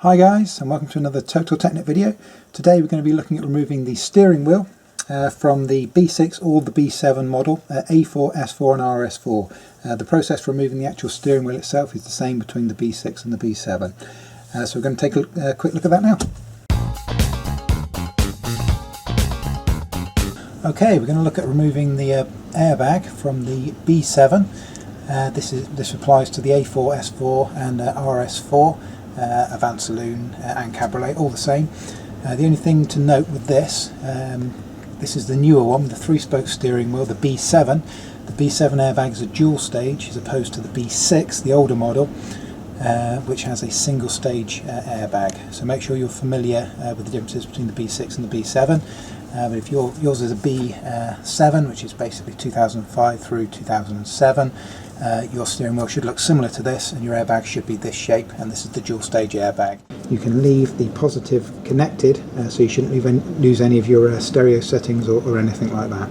Hi guys, and welcome to another Total Technik video. Today we're going to be looking at removing the steering wheel from the B6 or the B7 model, A4, S4 and RS4. The process for removing the actual steering wheel itself is the same between the B6 and the B7. So we're going to take a quick look at that now. Okay, we're going to look at removing the airbag from the B7. This applies to the A4, S4 and RS4. Avant Saloon and Cabriolet, all the same. The only thing to note with this, this is the newer one, the 3-spoke steering wheel, the B7. The B7 airbag is a dual stage as opposed to the B6, the older model, which has a single stage airbag. So make sure you're familiar with the differences between the B6 and the B7. But if yours is a B7, which is basically 2005 through 2007, your steering wheel should look similar to this, and your airbag should be this shape, and this is the dual stage airbag. You can leave the positive connected, so you shouldn't lose any of your stereo settings or anything like that.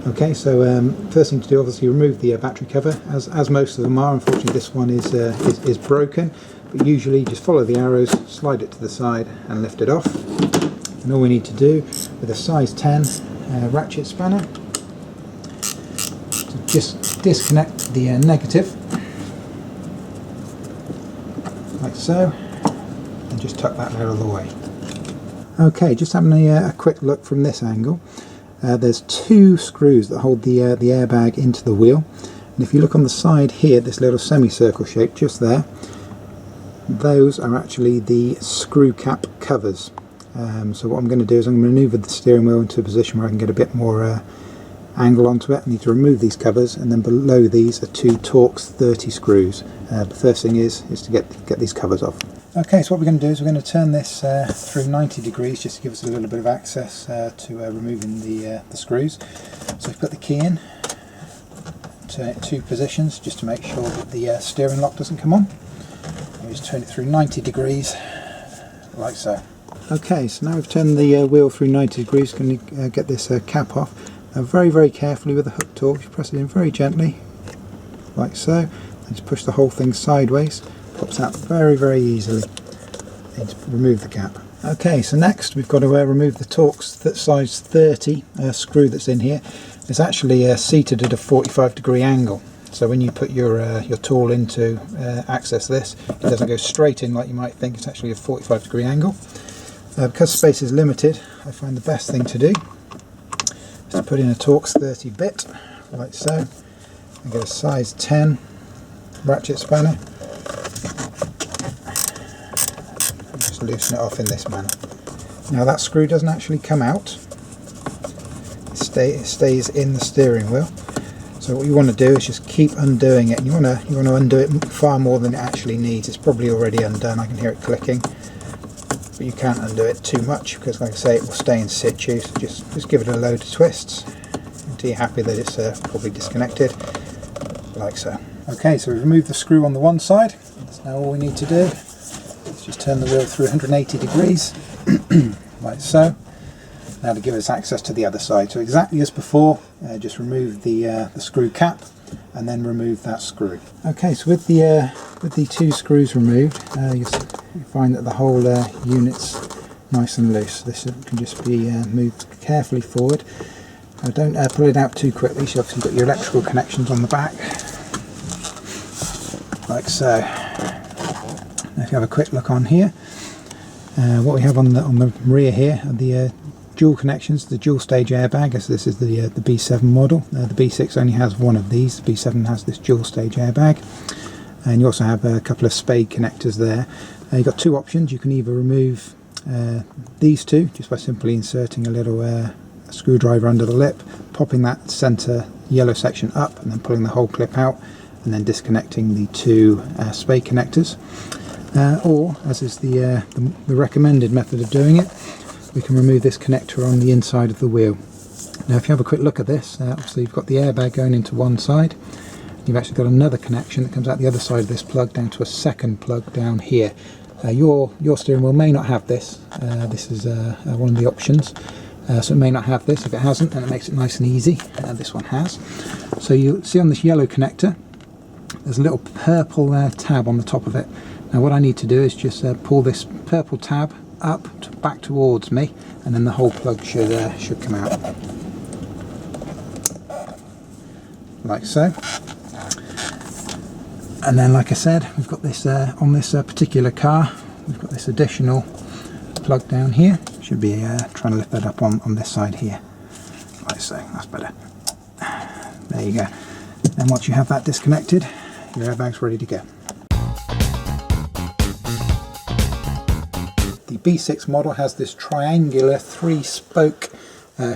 Okay, so first thing to do, obviously remove the battery cover, as most of them are. Unfortunately this one is broken, but usually just follow the arrows, slide it to the side and lift it off. And all we need to do with a size 10 ratchet spanner, to just disconnect the negative, like so, and just tuck that out of the way. Okay, just having a quick look from this angle. There's 2 screws that hold the airbag into the wheel, and if you look on the side here, this little semicircle shape just there, those are actually the screw cap covers. So what I'm going to do is I'm going to manoeuvre the steering wheel into a position where I can get a bit more angle onto it. I need to remove these covers, and then below these are 2 Torx 30 screws. The first thing is to get these covers off. Okay, so what we're going to do is we're going to turn this through 90 degrees just to give us a little bit of access to removing the screws. So we've put the key in, turn it 2 positions just to make sure that the steering lock doesn't come on. We just turn it through 90 degrees like so. Okay, so now we've turned the wheel through 90 degrees. Going to get this cap off. Now very carefully with the hook tool, you press it in very gently, like so, and just push the whole thing sideways. Pops out very easily. And remove the cap. Okay, so next we've got to remove the Torx size 30 screw that's in here. It's actually seated at a 45-degree angle. So when you put your tool in to access this, it doesn't go straight in like you might think. It's actually a 45-degree angle. Because space is limited, I find the best thing to do is to put in a Torx 30 bit, like so, and get a size 10 ratchet spanner, and just loosen it off in this manner. Now that screw doesn't actually come out, it stays in the steering wheel. So what you want to do is just keep undoing it, and you want to undo it far more than it actually needs. It's probably already undone, I can hear it clicking. But you can't undo it too much because, like I say, it will stay in situ. So just give it a load of twists until you're happy that it's probably disconnected, like so. Okay, so we've removed the screw on the one side. That's now all we need to do. Let's just turn the wheel through 180 degrees, like so. Now to give us access to the other side. So exactly as before, just remove the screw cap and then remove that screw. Okay, so with the 2 screws removed, you find that the whole unit's nice and loose. This can just be moved carefully forward. Don't pull it out too quickly. So obviously you've got your electrical connections on the back, like so. Now if you have a quick look on here, what we have on the rear here are the dual connections, the dual stage airbag, as this is the B7 model. The B6 only has one of these. The B7 has this dual stage airbag, and you also have a couple of spade connectors there. You've got 2 options. You can either remove these 2 just by simply inserting a little screwdriver under the lip, popping that centre yellow section up, and then pulling the whole clip out, and then disconnecting the 2 spade connectors. Or, as is the recommended method of doing it, we can remove this connector on the inside of the wheel. Now if you have a quick look at this, obviously you've got the airbag going into one side. You've actually got another connection that comes out the other side of this plug down to a second plug down here. Your steering wheel may not have this. This is one of the options. So it may not have this. If it hasn't, then it makes it nice and easy. This one has. So you'll see on this yellow connector, there's a little purple tab on the top of it. Now what I need to do is just pull this purple tab up back towards me, and then the whole plug should come out like so. And then, like I said, we've got this on this particular car, we've got this additional plug down here. Should be trying to lift that up on this side here like so. That's better. There you go. Then once you have that disconnected, your airbag's ready to go. The B6 model has this triangular 3-spoke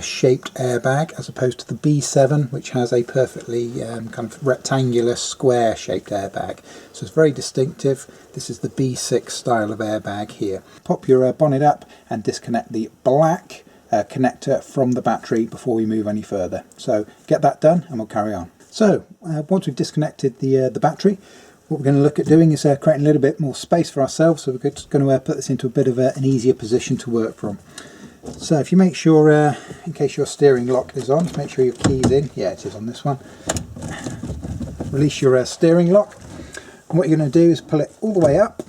shaped airbag, as opposed to the B7, which has a perfectly kind of rectangular square shaped airbag. So it's very distinctive. This is the B6 style of airbag here. Pop your bonnet up and disconnect the black connector from the battery before we move any further. So get that done and we'll carry on. So once we've disconnected the battery, what we're going to look at doing is creating a little bit more space for ourselves. So we're just going to put this into a bit of an easier position to work from. So if you make sure, in case your steering lock is on, make sure your key's in. Yeah, it is on this one. Release your steering lock. And what you're going to do is pull it all the way up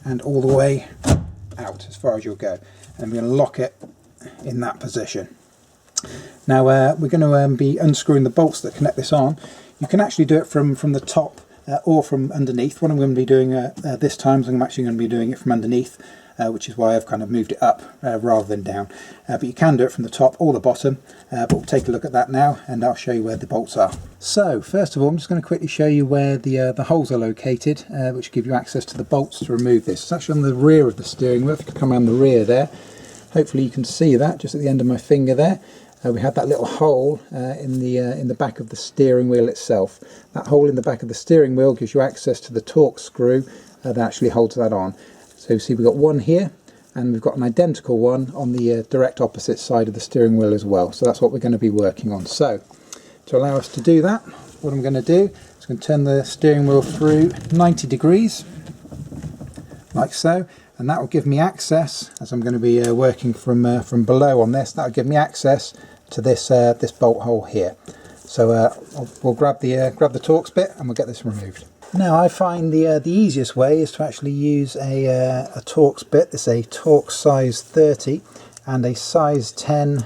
and all the way out as far as you'll go. And we're going to lock it in that position. Now we're going to be unscrewing the bolts that connect this on. You can actually do it from the top or from underneath. What I'm going to be doing this time is I'm actually going to be doing it from underneath, which is why I've kind of moved it up rather than down. But you can do it from the top or the bottom, but we'll take a look at that now and I'll show you where the bolts are. So first of all, I'm just going to quickly show you where the holes are located, which give you access to the bolts to remove this. It's actually on the rear of the steering wheel. If you come around the rear there, hopefully you can see that just at the end of my finger there. We have that little hole in the back of the steering wheel itself. That hole in the back of the steering wheel gives you access to the Torx screw that actually holds that on. So you see we've got one here, and we've got an identical one on the direct opposite side of the steering wheel as well. So that's what we're going to be working on. So to allow us to do that, what I'm going to do is going to turn the steering wheel through 90 degrees, like so. And that will give me access, as I'm going to be working from below on this, that will give me access to this this bolt hole here. So we'll grab the Torx bit and we'll get this removed. Now I find the easiest way is to actually use a Torx bit. This is a Torx size 30 and a size 10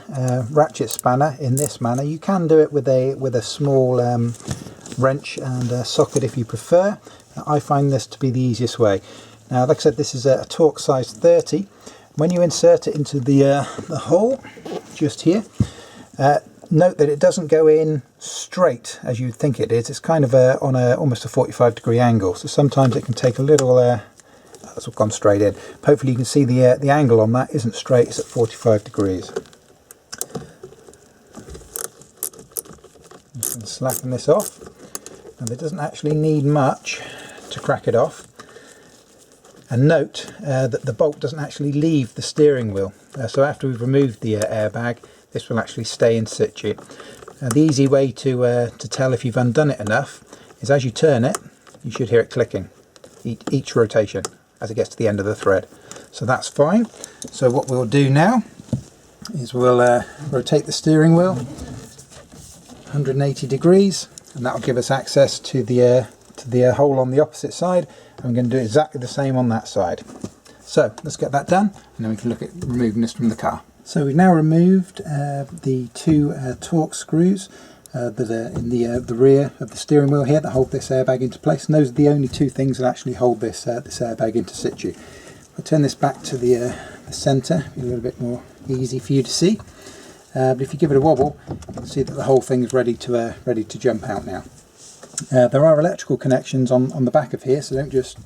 ratchet spanner in this manner. You can do it with a small wrench and a socket if you prefer. I find this to be the easiest way. Now, like I said, this is a Torx size 30. When you insert it into the hole, just here, note that it doesn't go in straight as you'd think it is. It's kind of on almost a 45-degree angle. So sometimes it can take a little. That's gone straight in. Hopefully you can see the angle on that isn't straight. It's at 45 degrees. You can slacken this off, and it doesn't actually need much to crack it off. And note that the bolt doesn't actually leave the steering wheel. So after we've removed the airbag, this will actually stay in situ. The easy way to tell if you've undone it enough is as you turn it, you should hear it clicking each rotation as it gets to the end of the thread. So that's fine. So what we'll do now is we'll rotate the steering wheel 180 degrees, and that will give us access to the hole on the opposite side. I'm going to do exactly the same on that side. So let's get that done and then we can look at removing this from the car. So we've now removed the two Torx screws that are in the rear of the steering wheel here that hold this airbag into place, and those are the only two things that actually hold this airbag into situ. I'll turn this back to the centre, a little bit more easy for you to see. But if you give it a wobble, you can see that the whole thing is ready to jump out now. There are electrical connections on the back of here, so don't just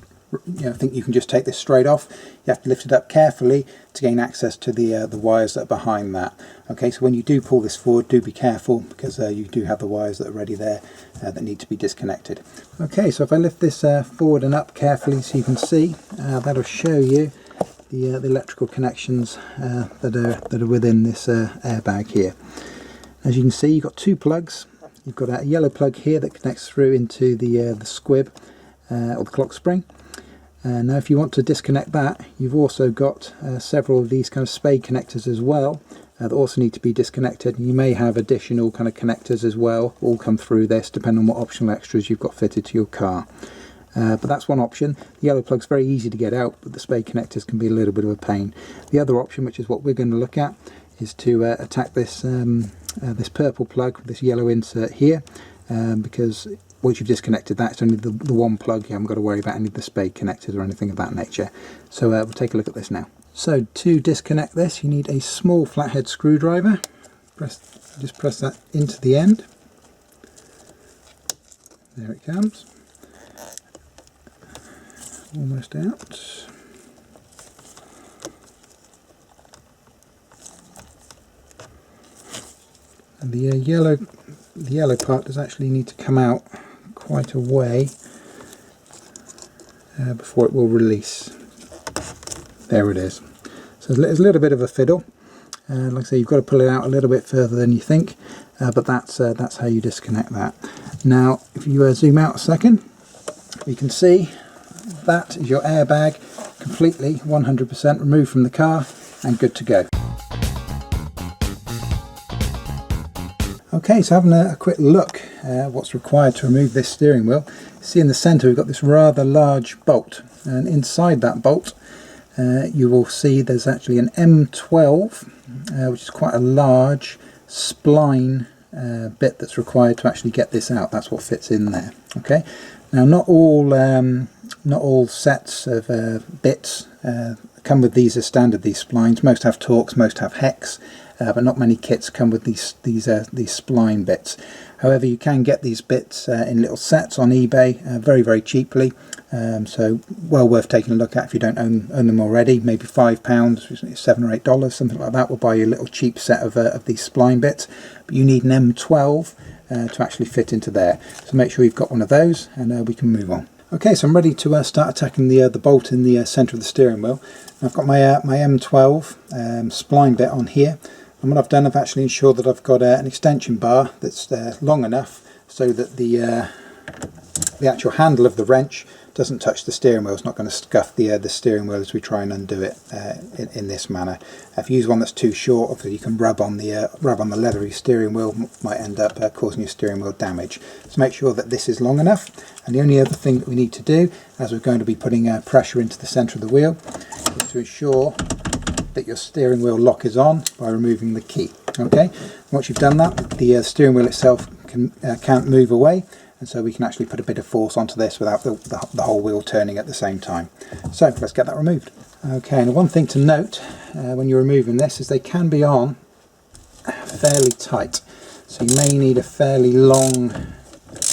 think you can just take this straight off. You have to lift it up carefully to gain access to the wires that are behind that. Okay, so when you do pull this forward, do be careful, because you do have the wires that are already there that need to be disconnected. Okay, so if I lift this forward and up carefully so you can see, that'll show you the electrical connections that are within this airbag here. As you can see, you've got two plugs. You've got a yellow plug here that connects through into the squib or the clock spring. Now if you want to disconnect that, you've also got several of these kind of spade connectors as well that also need to be disconnected. You may have additional kind of connectors as well, all come through this depending on what optional extras you've got fitted to your car. But that's one option. The yellow plug's very easy to get out, but the spade connectors can be a little bit of a pain. The other option, which is what we're going to look at, is to attack this this purple plug with this yellow insert here, because once you've disconnected that, it's only the one plug. You haven't got to worry about any of the spade connectors or anything of that nature. So we'll take a look at this now. So to disconnect this, you need a small flathead screwdriver. Just press that into the end. There it comes. Almost out. And the yellow part does actually need to come out quite a way before it will release. There it is. So there's a little bit of a fiddle. Like I say, you've got to pull it out a little bit further than you think, but that's how you disconnect that. Now, if you zoom out a second, you can see that is your airbag, completely 100% removed from the car and good to go. Okay, so having a quick look at what's required to remove this steering wheel. See in the centre we've got this rather large bolt, and inside that bolt you will see there's actually an M12, which is quite a large spline bit that's required to actually get this out. That's what fits in there. Okay, now not all sets of bits come with these as standard, these splines. Most have Torx, most have hex, but not many kits come with these spline bits. However, you can get these bits in little sets on eBay very, very cheaply, so well worth taking a look at if you don't own them already. Maybe £5, $7 or $8, something like that will buy you a little cheap set of these spline bits. But you need an M12 to actually fit into there, so make sure you've got one of those, and we can move on. Okay, so I'm ready to start attacking the bolt in the centre of the steering wheel. I've got my M12 spline bit on here, and what I've done, I've actually ensured that I've got an extension bar that's long enough so that the actual handle of the wrench doesn't touch the steering wheel. It's not going to scuff the steering wheel as we try and undo it in this manner. If you use one that's too short, obviously you can rub on the leathery steering wheel, might end up causing your steering wheel damage. So make sure that this is long enough. And the only other thing that we need to do, as we're going to be putting pressure into the centre of the wheel, is to ensure that your steering wheel lock is on by removing the key. Okay, once you've done that, the steering wheel itself can't move away, and so we can actually put a bit of force onto this without the whole wheel turning at the same time. So let's get that removed. Okay, and one thing to note when you're removing this is they can be on fairly tight, so you may need a fairly long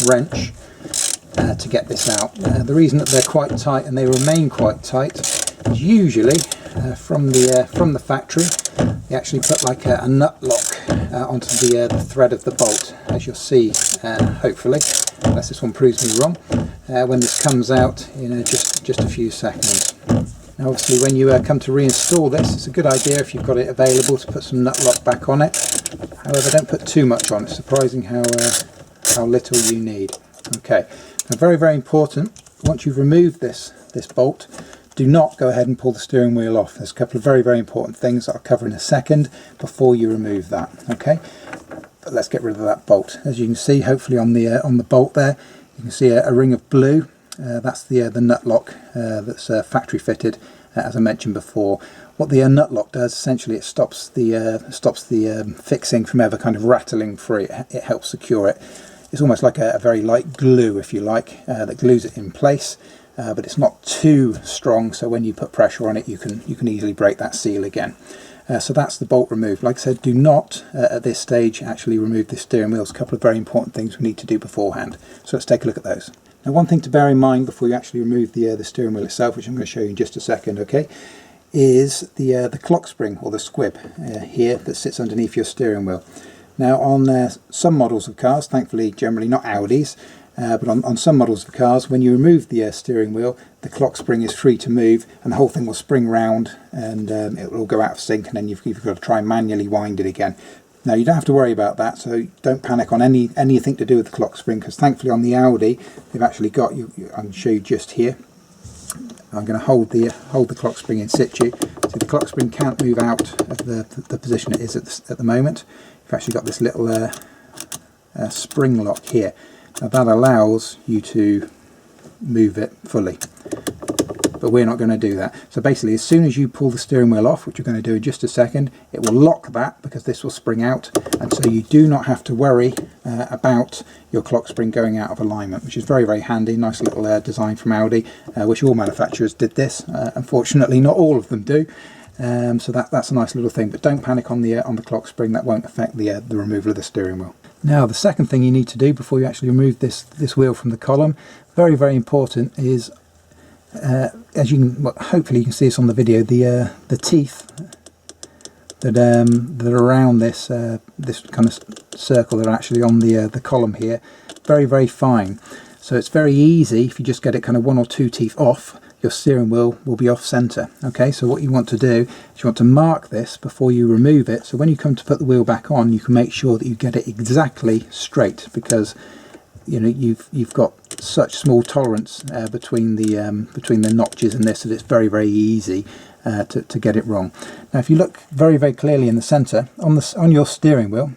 wrench to get this out. The reason that they're quite tight and they remain quite tight is usually from the factory they actually put like a nut lock onto the thread of the bolt, as you'll see hopefully, unless this one proves me wrong, when this comes out in just a few seconds. Now obviously when you come to reinstall this, it's a good idea if you've got it available to put some nut lock back on it. However, don't put too much on. It's surprising how little you need. Okay, now very, very important, once you've removed this bolt, do not go ahead and pull the steering wheel off. There's a couple of very, very important things that I'll cover in a second before you remove that. Okay, but let's get rid of that bolt. As you can see, hopefully on the bolt there, you can see a ring of blue. That's the nut lock that's factory fitted, as I mentioned before. What the nut lock does, essentially, it stops the fixing from ever kind of rattling free. It helps secure it. It's almost like a very light glue, if you like, that glues it in place. But it's not too strong, so when you put pressure on it, you can easily break that seal again. So that's the bolt removed. Like I said, do not at this stage actually remove the steering wheel. There's a couple of very important things we need to do beforehand. So let's take a look at those. Now, one thing to bear in mind before you actually remove the steering wheel itself, which I'm going to show you in just a second, okay, is the clock spring, or the squib here that sits underneath your steering wheel. Now on some models of cars, thankfully generally not Audis, but on some models of cars, when you remove the steering wheel, the clock spring is free to move and the whole thing will spring round, and it will all go out of sync, and then you've got to try and manually wind it again. Now you don't have to worry about that, so don't panic on anything to do with the clock spring, because thankfully on the Audi they've actually got I can show you just here. I'm going to hold the clock spring in situ. So the clock spring can't move out of the position it is at the moment. You've actually got this little spring lock here. Now that allows you to move it fully. But we're not going to do that. So basically, as soon as you pull the steering wheel off, which you're going to do in just a second, it will lock that because this will spring out, and so you do not have to worry about your clock spring going out of alignment, which is very, very handy. Nice little design from Audi. Wish all manufacturers did this. Unfortunately, not all of them do. So that's a nice little thing. But don't panic on the clock spring. That won't affect the removal of the steering wheel. Now, the second thing you need to do before you actually remove this wheel from the column, very, very important, is as you can, well, hopefully you can see this on the video, the teeth that are around this this kind of circle that are actually on the column here, very, very fine. So it's very easy if you just get it kind of 1 or 2 teeth off, your steering wheel will be off center. Okay, so what you want to do is you want to mark this before you remove it, so when you come to put the wheel back on, you can make sure that you get it exactly straight, because you know you've got such small tolerance between the notches and this, that it's very, very easy to get it wrong. Now, if you look very, very clearly in the center on your steering wheel,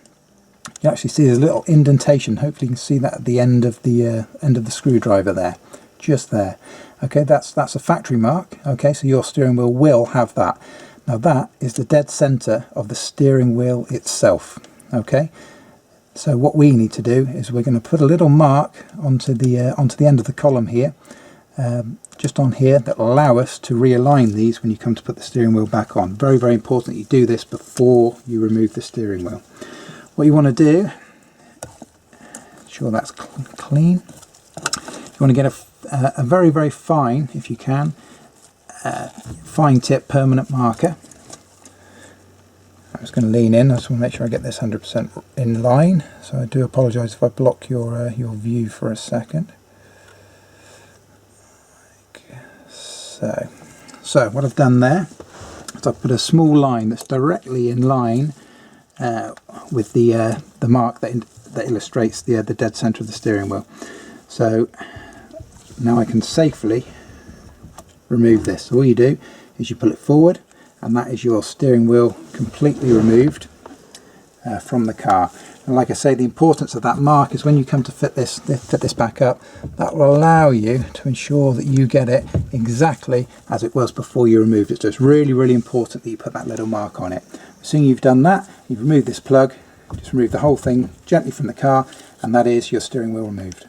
you actually see there's a little indentation. Hopefully you can see that at the end of the screwdriver there, just there. Okay, that's a factory mark. Okay, so your steering wheel will have that. Now that is the dead center of the steering wheel itself. Okay, so what we need to do is we're going to put a little mark onto the end of the column here, just on here, that will allow us to realign these when you come to put the steering wheel back on. Very, very important that you do this before you remove the steering wheel. What you want to do, sure that's clean, you want to get a very, very fine, if you can, fine tip permanent marker. I'm just going to lean in. I just want to make sure I get this 100% in line, so I do apologise if I block your view for a second. Okay, so what I've done there is I've put a small line that's directly in line with the mark that illustrates the dead centre of the steering wheel. So now I can safely remove this. So all you do is you pull it forward, and that is your steering wheel completely removed from the car. And like I say, the importance of that mark is when you come to fit this back up, that will allow you to ensure that you get it exactly as it was before you removed it. So it's really, really important that you put that little mark on it. As soon as you've done that, you've removed this plug, just remove the whole thing gently from the car, and that is your steering wheel removed.